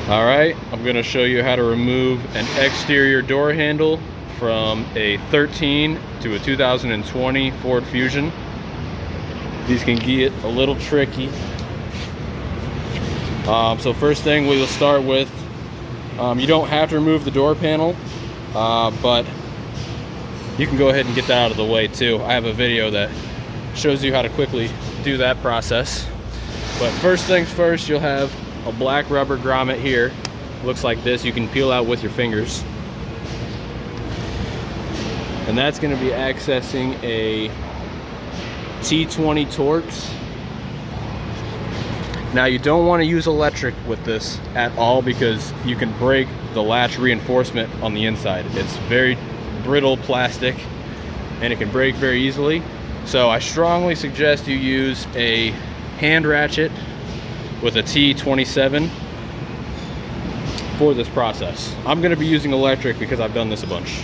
All right, I'm gonna show you how to remove an exterior door handle from a 13 to a 2020 Ford Fusion. These can get a little tricky. So first thing we will start with, you don't have to remove the door panel, but you can go ahead and get that out of the way too. I have a video that shows you how to quickly do that process. But first things first, you'll have a black rubber grommet here. Looks like this. You can peel out with your fingers. And that's going to be accessing a T20 Torx. Now you don't want to use electric with this at all because you can break the latch reinforcement on the inside. It's very brittle plastic and it can break very easily. So I strongly suggest you use a hand ratchet with a T27 for this process. I'm going to be using electric because I've done this a bunch.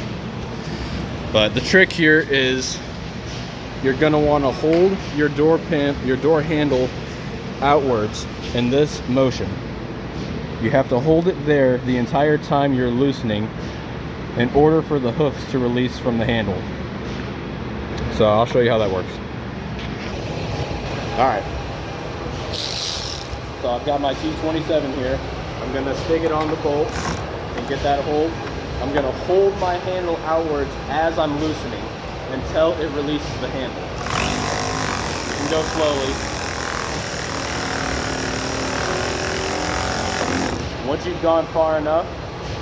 But the trick here is you're going to want to hold your door handle outwards in this motion. You have to hold it there the entire time you're loosening in order for the hooks to release from the handle. So I'll show you how that works. All right. So I've got my T27 here. I'm going to stick it on the bolt and get that hold. I'm going to hold my handle outwards as I'm loosening until it releases the handle. You can go slowly. Once you've gone far enough,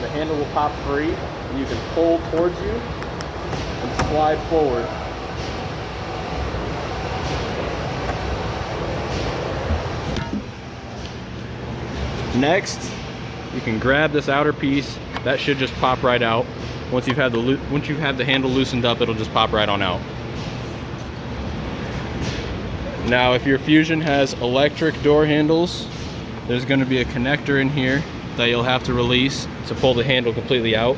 the handle will pop free and you can pull towards you and slide forward. Next, you can grab this outer piece. That should just pop right out. Once you've had the handle loosened up, it'll just pop right on out. Now, if your Fusion has electric door handles, there's going to be a connector in here that you'll have to release to pull the handle completely out.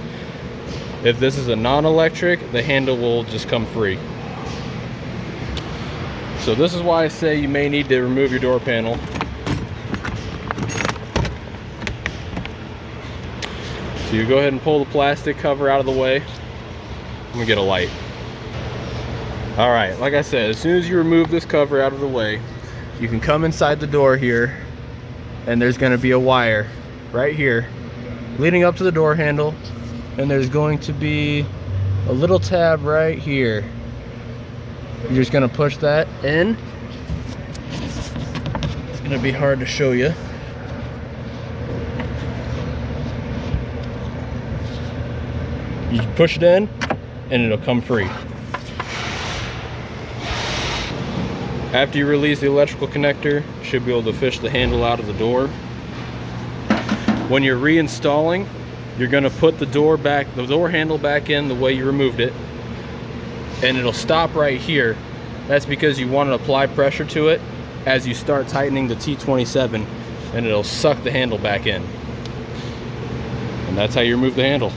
If this is a non-electric, the handle will just come free. So this is why I say you may need to remove your door panel. So you go ahead and pull the plastic cover out of the way. I'm gonna get a light. All right, like I said, as soon as you remove this cover out of the way, you can come inside the door here and there's gonna be a wire right here leading up to the door handle, and there's going to be a little tab right here. You're just gonna push that in. It's gonna be hard to show you. You push it in and it'll come free. After you release the electrical connector, you should be able to fish the handle out of the door. When you're reinstalling, you're going to put the door handle back in the way you removed it, and it'll stop right here. That's because you want to apply pressure to it as you start tightening the T27, and it'll suck the handle back in. And that's how you remove the handle.